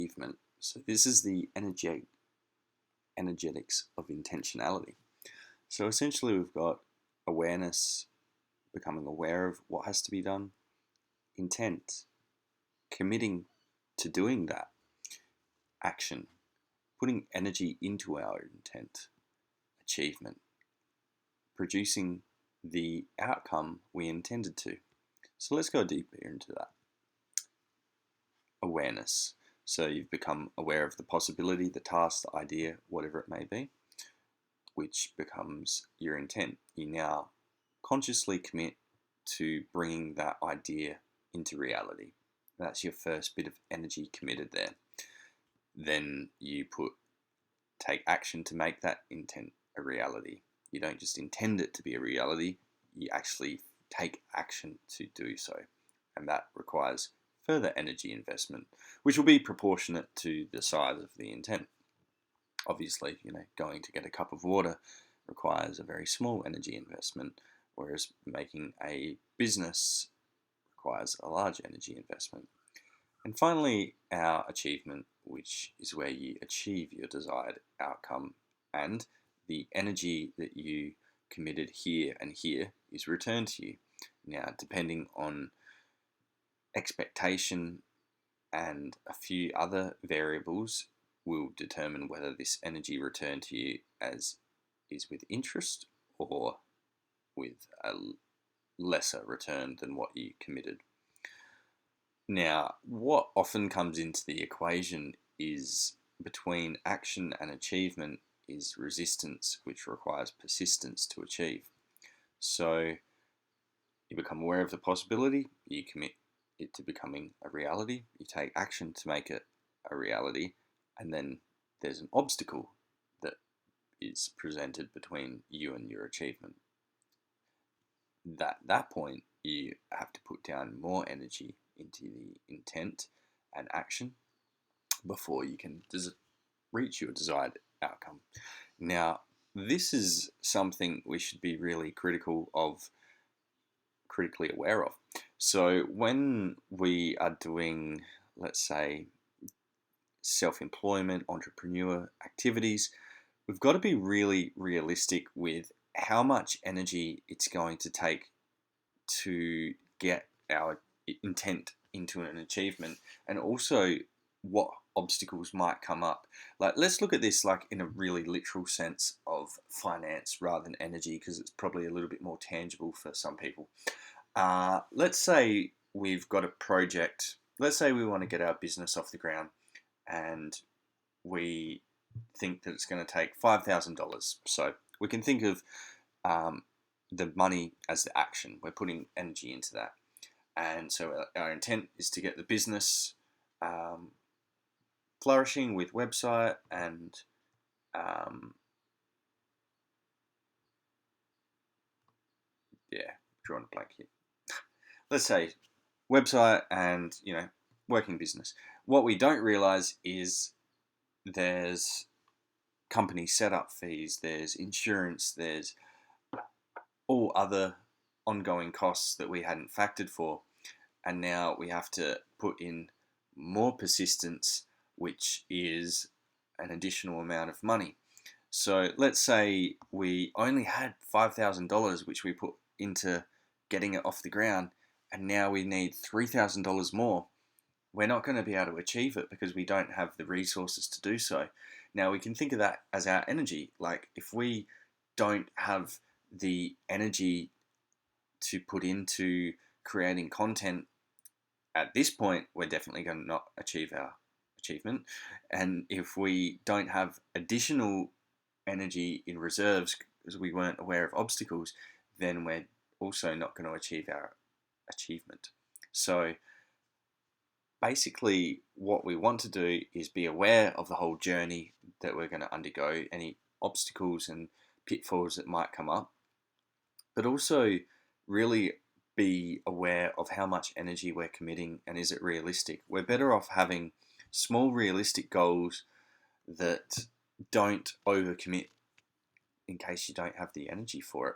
Acheivement. So this is the energetics of intentionality. So essentially we've got awareness, becoming aware of what has to be done, intent, committing to doing that, action, putting energy into our intent, achievement, producing the outcome we intended to. So let's go deeper into that. Awareness. So you've become aware of the possibility, the task, the idea, whatever it may be, which becomes your intent. You now consciously commit to bringing that idea into reality. That's your first bit of energy committed there. Then you take action to make that intent a reality. You don't just intend it to be a reality, you actually take action to do so. And that requires further energy investment, which will be proportionate to the size of the intent. Obviously, going to get a cup of water requires a very small energy investment, whereas making a business requires a large energy investment. And finally, our achievement, which is where you achieve your desired outcome, and the energy that you committed here and here is returned to you. Now, depending on expectation and a few other variables, will determine whether this energy returned to you is with interest or with a lesser return than what you committed. Now, what often comes into the equation is between action and achievement is resistance, which requires persistence to achieve. So you become aware of the possibility, you commit it to becoming a reality, you take action to make it a reality, and then there's an obstacle that is presented between you and your achievement. At that point, you have to put down more energy into the intent and action before you can reach your desired outcome. Now, this is something we should be really critically aware of. So when we are doing, let's say, self-employment, entrepreneur activities, we've got to be really realistic with how much energy it's going to take to get our intent into an achievement, and also what obstacles might come up. Like, let's look at this like in a really literal sense of finance rather than energy, because it's probably a little bit more tangible for some people. Let's say we've got a project. Let's say we want to get our business off the ground, and we think that it's going to take $5,000. So we can think of the money as the action. We're putting energy into that. And so our intent is to get the business flourishing with website and drawing a blank here. Let's say website and, working business. What we don't realize is there's company setup fees, there's insurance, there's all other ongoing costs that we hadn't factored for, and now we have to put in more persistence, which is an additional amount of money. So let's say we only had $5,000 which we put into getting it off the ground, and now we need $3,000 more. We're not going to be able to achieve it because we don't have the resources to do so. Now we can think of that as our energy. Like, if we don't have the energy to put into creating content at this point, we're definitely going to not achieve our achievement. And if we don't have additional energy in reserves because we weren't aware of obstacles, then we're also not going to achieve our achievement. So basically what we want to do is be aware of the whole journey that we're going to undergo, any obstacles and pitfalls that might come up, but also really be aware of how much energy we're committing and is it realistic. We're better off having small realistic goals that don't overcommit in case you don't have the energy for it.